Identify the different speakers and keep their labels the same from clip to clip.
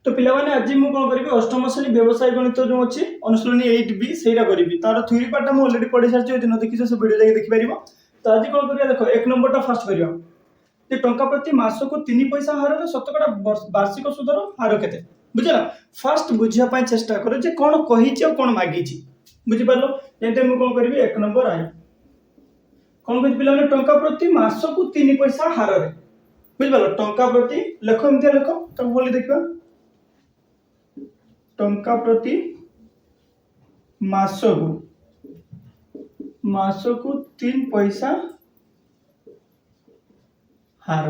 Speaker 1: तो पिला माने आज मु कोन करबी अष्टम श्रेणी व्यवसाय गणित जो अछि अनुशीलनी 8b सेटा करबी तार थ्योरी पार्ट हम ऑलरेडी पढी सारछि दिन देखि से वीडियो जाके देखि परिबो। तो आज कोन करिया देखो एक नंबर टा फास्ट करियो जे टंका प्रति मास को 3 पैसा हार रे शतकड़ा वार्षिक सुदर हार केते बुझला। फास्ट बुझिया पय चेष्टा करो जे कोन कहिछि और कोन मागिछि बुझि पारलो। जेते मु कोन करबी एक नंबर आई कोन कहि पिला माने टंका प्रति मास को 3 पैसा हार रे बुझि पारलो। टंका प्रति लेखो एमते लेखो तो बोली देखिबा टंका प्रति मास को 3 पैसा हार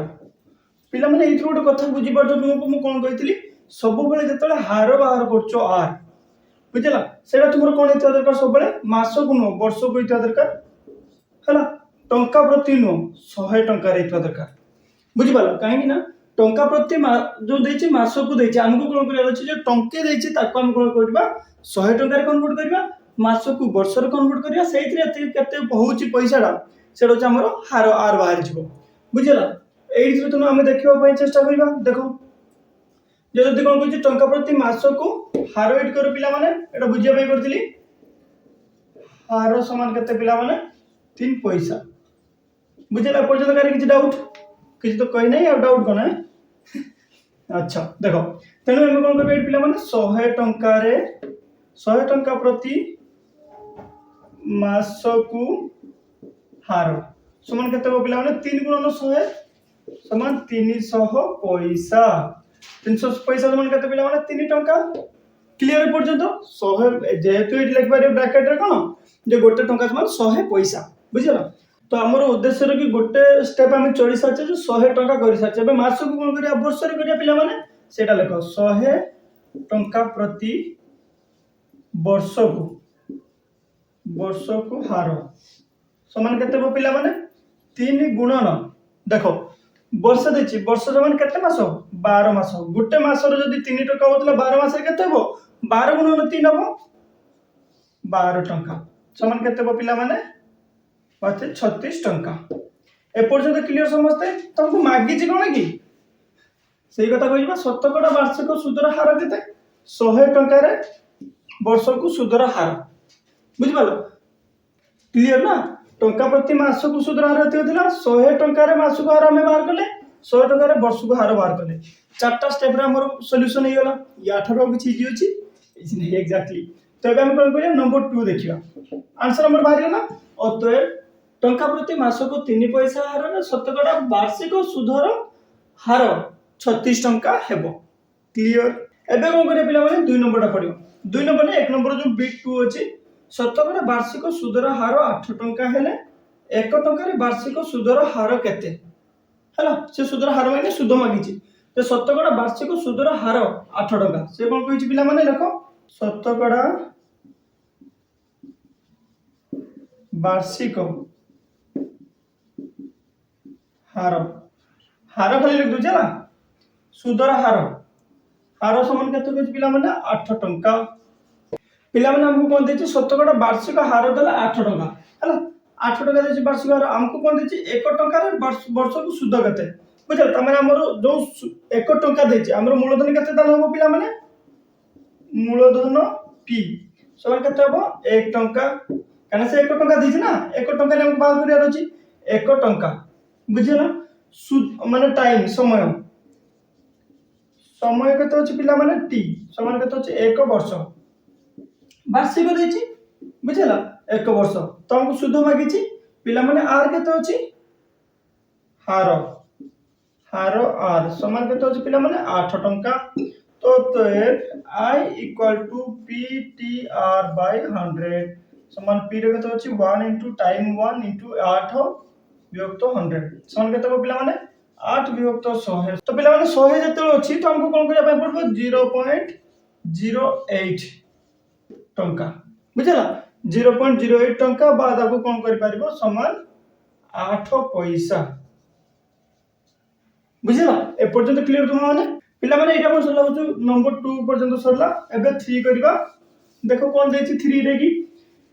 Speaker 1: पिला माने एथरो गोटे कथा बुझी पारछो तुमको मु कोन कहितली सब बेले जतले हार बाहर करछो आर बुझला सेटा तुमरो कोन हेतु दरकार सब बेले मास को नो वर्ष को हेतु दरकार हला टंका प्रति नो 100 टंका रे हेतु दरकार बुझी पारलो। काहे कि ना टंका प्रति जो देछि मास को देछि हमको कोन करिया अछि जे टंके देछि ताको हम कोन करबा 100 टंका रे कन्वर्ट करबा मास को वर्ष रे कन्वर्ट करबा सेइथरे केते होउछि पैसाडा सेडो छ हमरो हार आर बाहर जिवो बुझला। एइथरे तुम हम देखिबा पय चेष्टा करबा देखो जे जदी कोन कहछि टंका प्रति मास को हार एड करो पिला माने एटा बुझिया पय करथिली हार समान केते पिला माने 3 पैसा बुझला। पर्यंत कारी किछि डाउट किछि तो कहि नै आ डाउट कोन है अच्छा देखो तेणु हम कोन करबे पिला माने 100 टंका प्रति मास को हार समान केते हो पिला माने 3 गुणन 100 समान 300 पैसा 300 पैसा समान केते पिला माने 3 टंका क्लियर पर्यंत 100 जेहेतु एट लिख पारे ब्रैकेट रे कोन जे गोटे टंका समान 100 पैसा बुझला। तो हमर उद्देश्य रे कि गोटे स्टेप हम चली साचे जो 100 टंका करि साचे बे मास को कोन करिया वर्ष रे करिया पिला माने सेटा लेखो 100 टंका प्रति वर्ष को हार समान केते हो पिला माने 3 गुणन देखो वर्ष देछि वर्ष समान केते मास 12 मास गोटे मास रे जदी 3 टंका होतला 12 मास रे केते हो 12 गुणन 3 हो 12 टंका समान केते हो पिला माने बाते 36 टंका ए पर्यंत क्लियर समझते तुमको मागी छी कोन की सही कथा कहिबा शतकड़ा वार्षिक सुदर हार केते 100 टंका रे वर्ष को सुदर हार बुझि पालो क्लियर ना। टंका प्रति मास को सुदर हार हेतु थिला 100 टंका रे मास को हार हम बाहर करले 100 टंका रे वर्ष को हार बाहर करले चारटा स्टेप रे हमर सॉल्यूशन हे गेला या ठारो किछि इजी अछि इजी एक्जेक्टली। तो अब हम कोन करिया नंबर 2 देखिबा आंसर नंबर बाहर गेला अतः टंका प्रति मास को 3 पैसा हार रे शतकड़ा वार्षिक सुदर हार 36 टंका हेबो क्लियर। एबे कोन करिया पिला माने 2 नंबर टा पडियो 2 नंबर ने 1 नंबर जो बिग 2 अछि शतकड़ा वार्षिक सुदर हार 8 टंका हेले 1 टंका रे वार्षिक सुदर हार केते हला से सुदर हार माने सुद मागिछि तो शतकड़ा वार्षिक सुदर हार 8 टंका से कोन कहिछि पिला माने देखो शतकड़ा वार्षिक हार खाली लिख दुजला सुदर हार समान केते कहिछि पिला माने 8 टंका पिला माने हमको कोन देछि शतकड़ा वार्षिक हार देला 8 टंका हला 8 टंका देछि वार्षिक हार हमको कोन देछि 1 टंका रे वर्ष को सुद केते बुझल तमे हमर जो 1 टंका देछि हमर मूलधन केते दान हो पिला माने मूलधन p समान केते हो 1 टंका काना से 1 टंका देछि ना 1 टंका रे हमको बाहर करिया अछि 1 टंका बुझिला माने टाइम समय केते अछि पिला माने t समान केते अछि 1 वर्ष वार्षिक देछि बुझला 1 वर्ष तो हमको सुध मागिछि पिला माने आर केते अछि हार आर समान केते अछि पिला माने 8 टंका तो I equal to PTR by 100 समान p रे केते अछि 1 इनटू टाइम 1 इनटू 8 विभक्त 100 समान केते हो पिला माने 8 विभक्त 100 तो पिला माने 100 जते अछि तो हमको कोन करिया पय पड़बो 0.08 टंका बुझला 0.08 टंका बाद आपको कोन करि परिबो समान 8 पैसा बुझला। ए पर्यंत क्लियर तुम माने पिला माने एटा को सरला नंबर 2 पर्यंत सरला एबे 3 करबा देखो कोन देछि 3 रे की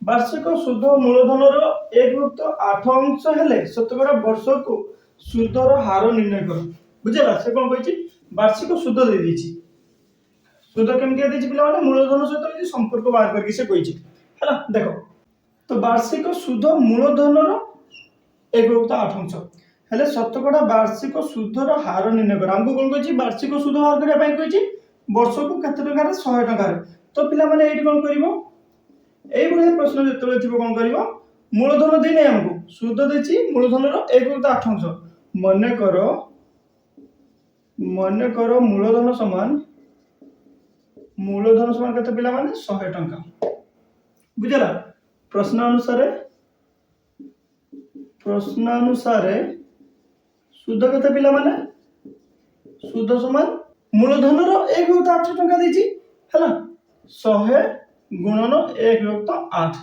Speaker 1: वार्षिक शुद्ध मूलधन रो 1/8 अंश हेले शतकड़ा वर्ष को शुद्ध रो हार निर्णय करो बुझला। से कोन कहिछि वार्षिक शुद्ध दे दिछि सुध केमती देछि पिला माने मूलधन सहित किछि संपर्क बाहर करके से कहिछि हैला देखो तो वार्षिक सुध मूलधन रो 1/8 हेले शतकड़ा वार्षिक सुधर हार निर्णय कर हमको कोन कहिछि वार्षिक सुध हार करिया पई कहिछि वर्ष को केते टका रे 100 टका रे तो पिला माने एठी कोन करिवो एई भले प्रश्न जेतले थिबो कोन करिवो मूलधन देई नै हमको सुध देछि मूलधन रो 1/8 मने करो मूलधन समान केते पिला माने 100 टका बुझला प्रश्न अनुसार सुध केते पिला माने सुध समान मूलधन रो 1/8 टका देछि हैला 100 गुणन 1/8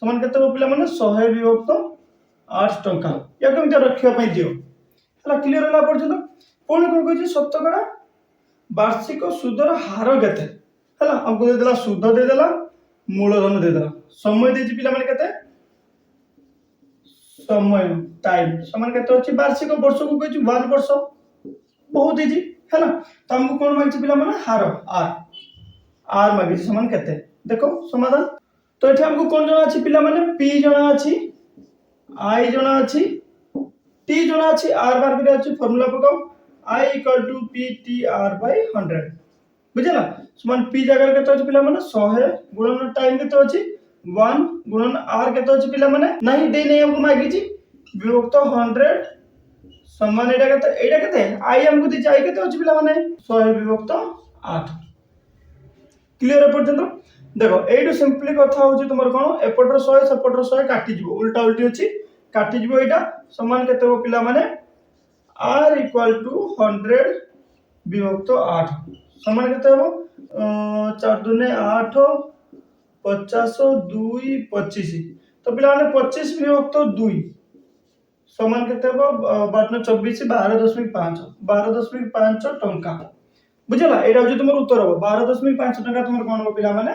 Speaker 1: समान केते पिला माने 100/8 टका या केमते रखिया पई दियो हैला क्लियर होला पर्यंत पुणी कोन कहछि शतकड़ा वार्षिक सुधर हार केते हैला हमको दे देला सुध दे देला मूलधन दे देला समय देछि पिला माने केते समय टाइम समान केते अछि वार्षिक वर्ष को कहछि 1 वर्ष बहुत इजी है ना तो हमको कोन मागिछि पिला माने हार आर मागिछि समान केते देखो समाधान तो एठी हमको कोन जणा अछि पिला माने p जणा अछि i जणा अछि t जणा अछि r बार करे अछि फार्मूला पकाओ i = p/t/r/100 बुझला समान p जगह केते अछि पिला माने 100 गुणन टाइम केते अछि 1 गुणन r केते अछि पिला माने नहीं दे नै हमको मागिछि विभक्त 100 समान एटा केते i हमको दी जाय केते अछि पिला माने 100/8 क्लियर पर्यंत देखो एटू सिंपली कथा होची तुमर कोन एपटर 100 सेपटर 100 काटी जिवो उल्टा उल्टी होची काटी जिवो एटा समान केते हो पिला माने r = 100/8 समान केते हो 4 दुने 8 50 2 25 तो पिला माने 25/2 समान केते हो 24 12.5 टंका बुझला एटा होची तुमर उत्तर हो 12.5 टंका तुमर कोन हो पिला माने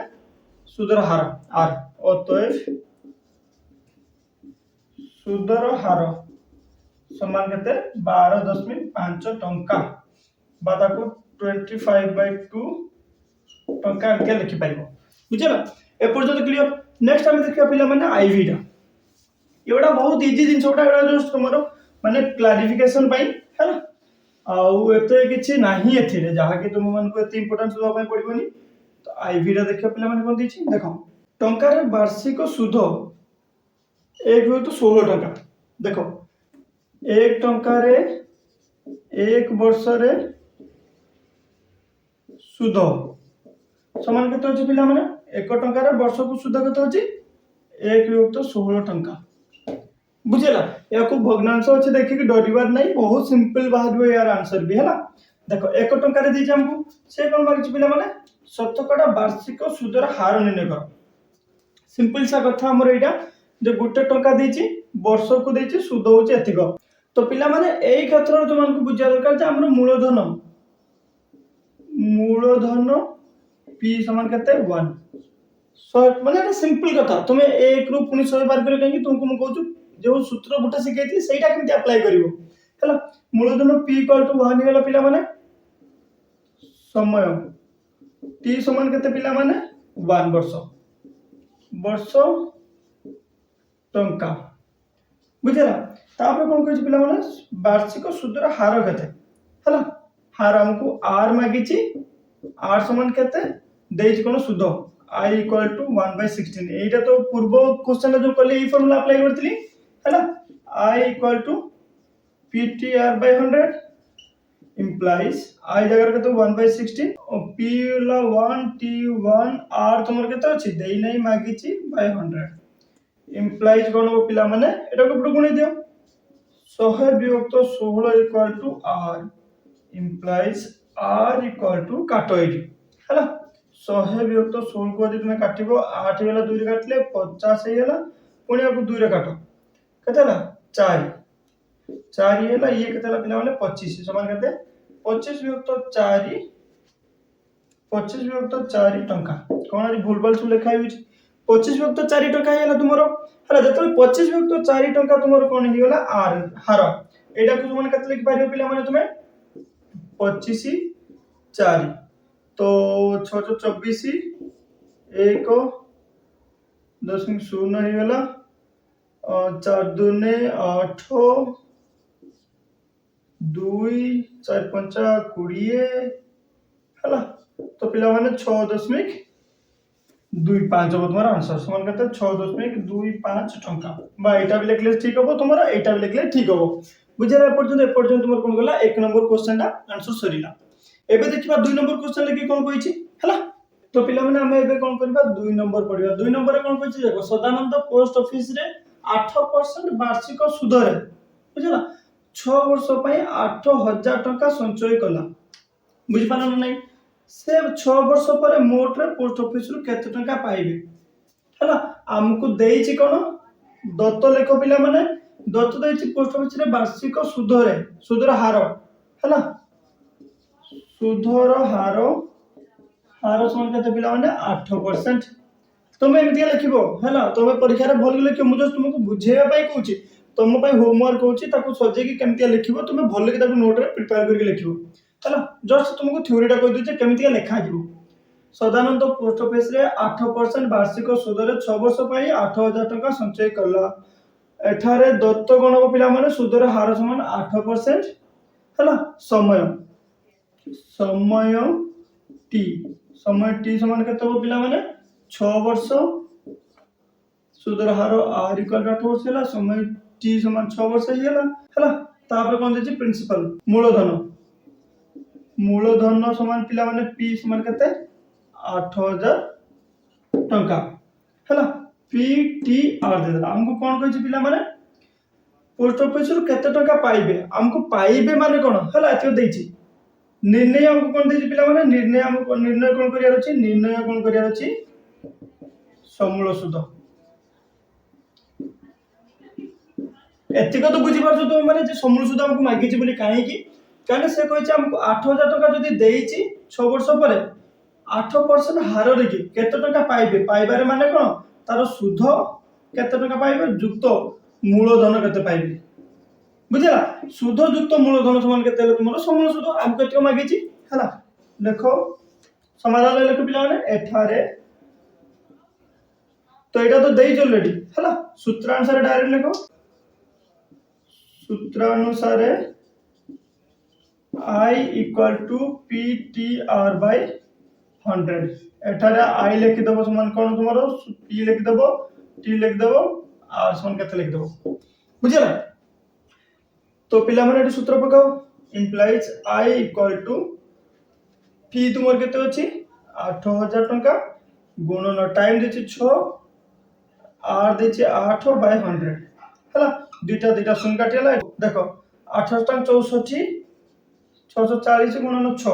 Speaker 1: सुदर हार आर अतएव सुदर हार समान केते 12.5 टंका बादा को 25/2 टंका के लिखि पाइबो बुझला ए पर्यंत क्लियर नेक्स्ट हम देखिया पिला माने आईवी टा एवडा बहुत इजी दिन छोटा एवडा जस्ट तुमरो माने क्लैरिफिकेशन पई हैला आउ एते किछि नाही एथिरे जहा कि तुम मन को एते इंपोर्टेंस दवा पई पड़िबोनी तो आईवी टा देखिया पिला माने कोन दिछि देखो टंका रे वार्षिक सुध 1/16 टंका देखो 1 टंका रे 1 वर्ष रे सुध समान केते अछि पिला माने 1 टंका रे वर्ष को सुध केते अछि 1/16 टंका बुझेला या को भग्नांश अछि देखि कि डरिबार नै बहुत सिंपल बाहरबो यार आंसर भी हैला देखो 1 टंका रे दिछि हमको से कोन मागिछि पिला माने शतकड़ा वार्षिक सुधर हार निर्णय कर सिंपल सा कथा हमर एटा जे गुटे टंका दिछि वर्ष को दिछि सुध होछि एतिक तो पिला माने एई क्षेत्र रे तुमन को बुझिया दरकार जे हमर मूलधन p समान केते 1 सो माने एटा सिंपल कथा तुमे 1 रु पुनी 100 बार करे कहि तुमको म कहू जो सूत्र गुटा सिखाइथि सेटा केमति अप्लाई करिवो हैला मूलधन p = 1 हेला पिला माने समय t समान केते पिला माने 1 वर्ष टंका बुझला तापर कोन कहछि पिला माने वार्षिक सुधर हार केते हैला हार हमको r मागिछि r समान केते देछि कोन सुध i = 1/16 एटा तो पूर्व क्वेश्चन जो कले ई फार्मूला अप्लाई करथली हैला i = p/t/r/100 implies i जगह के तो 1/16 और p ला 1 t 1 r तुमर केते अछि देई नै मागिछि by 100 implies कोन हो पिला माने एटा को पुरो गुणी दियो 100/16 = r implies r = काटो एटी हैला 100/16 को यदि तुमे काटिबो 8 हेला 2 रे काटले 50 हेला पुणी आपको 2 रे काटो केतेला 4 हेला ये केतेला पिला माने 25 समान केते 25/4 टंका कोन आज भूलभाल सब लिखा होई 25/4 टंका हेला तुमरो हला जतले 25/4 टंका तुमरो कोन हिगला आर हार एटा को तुमन केते लिख पारियो पिला माने तुमे 25/4 तो 624 1 0 ହେଇଗଲା 4 दूने 8 2 4 5 20 ହେଲା। तो पिला माने 6.25 हम तुम्हारा आंसर समान करते 6.25 टंका बा एटा भी लिखले ठीक हबो तुम्हारा एटा भी लिखले ठीक हबो बुझेला एपर्यंत तुम्हारा कोन गला 1 नंबर क्वेश्चन दा आंसर सरीला। एबे देखिबा 2 नंबर क्वेश्चन लेके कोन कहिछि हला। तो पिला माने हमें एबे कोन करबा 2 नंबर पढिबा 2 नंबर रे कोन कहिछि देखो सदानंद पोस्ट ऑफिस रे 8% वार्षिक सुध रे बुझला 6 वर्ष पई 8000 टंका संचय कला बुझि पाना नै से 6 वर्ष पर मोट रे पोस्ट ऑफिस रु केते टंका पाइबे हला। हमको देइछि कोन दत्त लेख पिला माने दत्त देइछि पोस्ट ऑफिस रे वार्षिक सुधर हार हला सुधर हार समान केते पिला माने 8%। तुम एमती लिखिबो हैला तुम परीक्षा रे भल लिखियो मु जस्ट तुमको बुझेया पाई कहूची तुम पई होमवर्क होची ताको सजे की केमती लिखिबो तुम भल के ताको नोट रे प्रिपेयर करके लिखिबो हैला। जस्ट तुमको थ्योरी टा कह दिजे केमती लिखा जिवो सदानंद पोस्ट ऑफिस रे 8% वार्षिक सुध रे 6 वर्ष पई 8000 टंका संचय करला एठारे दत्त गणव पिला माने सुधर हार समान 8% हैला। समय टी समान केते हो पिला माने 6 वर्ष सुधर हार आर इक्वल टू 8 वर्ष हैला समय टी समान 6 वर्ष हैला हैला। तापर कोन देछि प्रिंसिपल मूलधन समान पिला माने पी समान केते 8000 टंका हैला पी टी आर दे हमको कोन कहिछि पिला माने पोस्ट ऑफिस रु केते टंका पाइबे हमको पाइबे माने कोन हैला एतो देछि निर्णय हमको कोन देछि पिला माने निर्णय कोन करिया अछि समूल सुध एतिक तो बुझी पारछो तुम माने जे समूल सुध हमको मागिछि बोली काहे की काने से कहिछि हमको 8000 टंका जदी देइछि 6 वर्ष परे 8% हार रे की केते टंका पाइबे पाइबारे माने कोन तार सुध केते टंका पाइबे युक्त मूलधन केते पाइबे बुझला सुध युक्त मूलधन समान केते ले तुमरो समूल सुध हमको एतिक मागिछि हला। देखो समाधान लेख पिला माने एठारे तो एटा तो देइ ऑलरेडी हला सूत्रानुसार डायरेक्ट लिखो सूत्रानुसार I equal to P T R by 100 एठारे I लिखि दबो समान कोन तुमरो P लिखि दबो T लिखि दबो R समान केते लिखि दबो बुझला। तो पिला माने एटी सूत्र पकाओ implies I equal to P तुमर केते अछि 8000 टंका गुणन टाइम देछि 6 R देछि 8 बाय 100 हला दुटा शून्य काटिला देखो 8 64 640 गुणन 6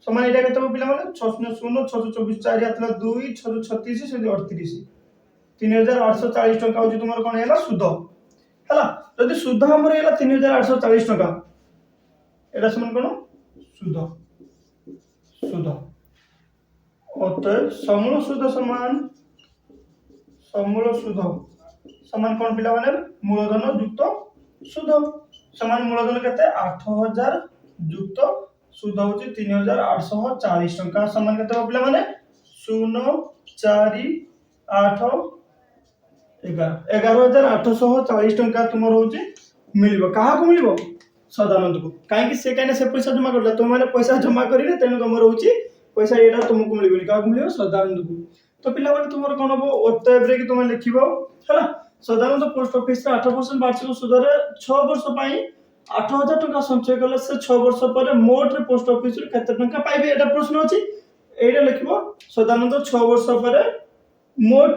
Speaker 1: समान एटा केते पिला माने 6 0 624 4 आतला 2 636 से 38 3840 टंका होची तुमर कोन हैला सुध हैला। जदि सुध हमर हैला 3840 टंका एटा समान कोन सुध अतः समूल सुध समान कोन पिला माने मूलधन युक्त सुध समान मूलधन केते 8000 युक्त सुध होची 3840 टंका समान केते पिला माने 0 4 8 11840 टंका तुमर होची मिलिबो काहा को मिलिबो सदानंद को काहे कि से काने से पैसा जमा करला तुम माने पैसा जमा करिले तेनु तुमर होची पैसा एटा तुमको मिलिबो काहा को मिलिबो सदानंद को। तो पिला माने तुमर कोन हो ओतेब रे कि तुम लिखिबो हला सदानंद पोस्ट ऑफिस रे 8% वार्षिक सुध रे 6 वर्ष पई 8000 टंका संचय कले से 6 वर्ष पर मोट रे पोस्ट ऑफिस रे केते टंका पाइबे एटा प्रश्न अछि एटा लिखिबो सदानंद 6 वर्ष पर मोट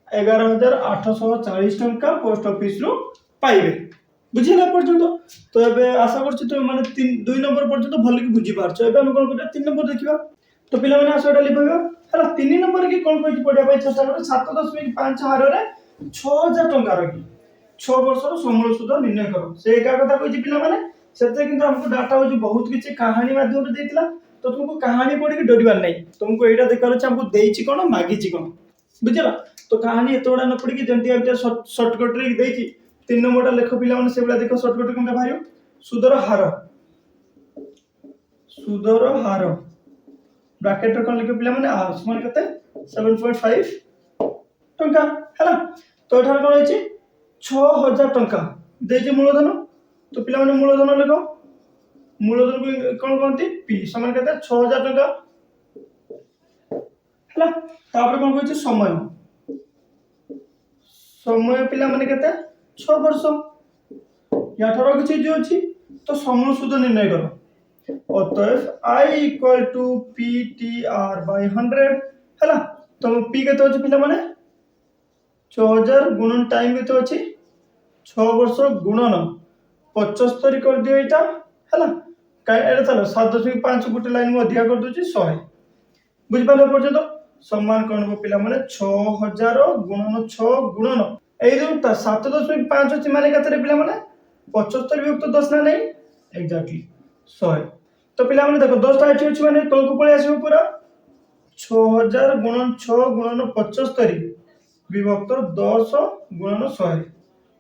Speaker 1: 11840 टंका पोस्ट ऑफिस रु पाइबे बुझिला पर्यंत। तो एबे आशा करछि तो माने 2 नंबर पर्यंत भल कि बुझि पारछो एबे हम कोन करबा 3 नंबर देखिबा। तो पिला माने आसोटा लिखबा हला 3 नंबर की कोन कहि पढिया पाइ चेष्टा कर 7.5 हार रे 6000 टंका रखी 6 वर्ष रो समूल सुध निर्णय करो से एका कथा कहि पिला माने सेते किंतु हमको डाटा हो बहुत किछि कहानी माध्यम रे देतिला तो तुमको कहानी पढि के डरिबार नै तुमको एटा देखार छ हमको देइछि कोन मागिछि कोन बुझला। तो कहानी एतोडा न पढि के जंती एटा शॉर्टकट रे देइछि 3 नंबरटा लेखो पिला माने सेबला देखो शॉर्टकट केमता भारियो सुधर हार ब्राकेट रे कोन लिखो पिला माने आ समान केते 7.5 टंका हैला। तो एठार कोन होची 6000 टंका देजे मूलधन। तो पिला माने मूलधन लिखो, मूलधन को कोन कहंती पी समान केते 6000 टंका हैला। तापर कोन कहची समय, समय पिला माने केते 6 वर्ष। याठार किछि जो अछि तो समूह सूद निर्णय करो। अतएव I equal to PTR by 100 हैला। तो P केते अछि पिला माने 6000 गुणन टाइम केते अछि 6 वर्ष गुणन 75 कर दियो एटा हैला। काय एटा चलो 7.5 गुटे लाइन में अधिका कर दोछि 100 बुझ पाले पर्यंत समान कोन हो पिला माने 6000 गुणन 6 गुणन एई जोटा 7.5 अछि माने केते पिला माने 75 वियुक्त 10 ना नहीं एग्जैक्टली 100। तो पिला माने देखो 10 टा अछि अछि माने तल को पळे आसीबो पूरा 6000 गुणन 6 गुणन 75 विभक्त 10 गुणन 100।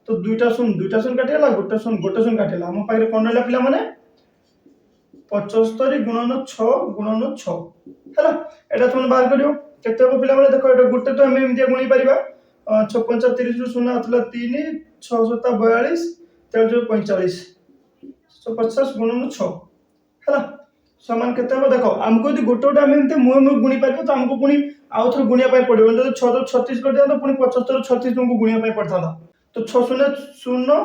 Speaker 1: तो दुईटा शून्य काटिला गोटे शून्य काटिला हम पाइरे कोन रहला पिला माने 75 गुणन 6 गुणन 6 हैला। एटा तुम बाहर करियो केते हो पिला माने देखो एटा गोटे तो हम एमतिया गुणी परिबा 56 30 रु शून्य आतला 3 6 7 42 13 45 150 गुणन 6 हैला। समान केते हो देखो हमको यदि गोटे गोटे हम एमते मुह गुणी परिबो तो हमको पुनी आउ थर गुणिया पाई पड़िबो। जदि 6 तो 36 कर दिया तो पुनी 75 36 तुमको गुणिया पाई पड़ता था। तो 6 शून्य 0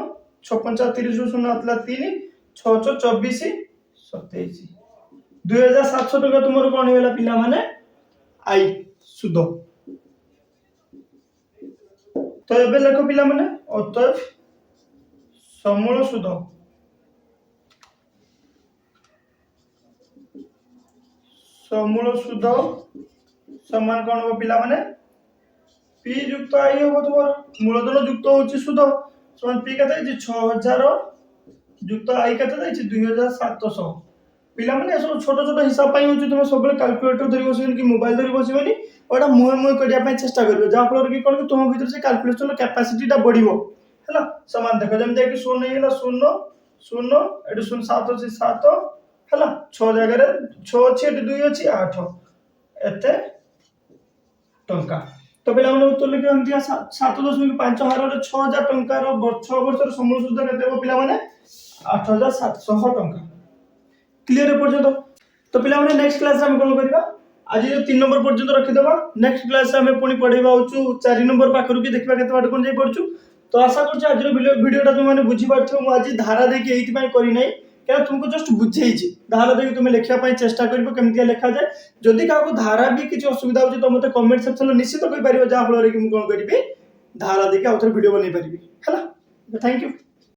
Speaker 1: 56 30 रु शून्य आतला 3 6 24 27 2700 टका तुमरो कोन हेला पिला माने आई सुद। तो एबे देखो पिला माने अतएव समूल सुद समान कोन हो पिला माने पी युक्त आई हो तुमर मूलधन युक्त होची सुद समान पी कते जे 6000 युक्त आई कते दैछि 2700 पिला माने सब छोट छोट हिसाब पाई होची तुम सब कैलकुलेटर धरि बसिबनि कि मोबाइल धरि बसिबनि ओटा मुहे करिया पाई चेष्टा करबो जा फल कि कोन कि तुम भीतर से कैलकुलेशन कैपेसिटी टा बढ़िबो हैला। समान देखो जेम कि 0 नहीं हैला 0 0 एडु 0 7 अछि 7 हैला 6 जगह रे 6 अछि एडु 2 अछि 8 एते टंका। तो पिला माने उत्तर लिखि हम दिया 7.5 हार रे 6000 टंका रो 6 वर्ष रो समूल सुद केते हो पिला माने 8700 टंका क्लियर है पर्यंत। तो पिला माने नेक्स्ट क्लास हम कोन करबा आज जो 3 नंबर पर्यंत रखि देबा नेक्स्ट क्लास हम पुनी पढेबा होचु 4 नंबर पाखरु की देखबा केते बाट कोन जाई पड़छु। तो आशा करछु आज रो वीडियोटा तुम माने बुझी पारथो मु आज धारा देखि एइति पई करि नै क्या तुमको जस्ट बुझेइछि धारा देखि तुम लिखिया पई चेष्टा करबो केमतिया लिखा जाय। जदि काको धारा भी किछ असुविधा होछि तो मते कमेंट सेक्शन में निश्चित कहि पारिबो जा फल रे कि मु कोन करिबि धारा देखि आउथर वीडियो बनै परिबि हैला। Thank you.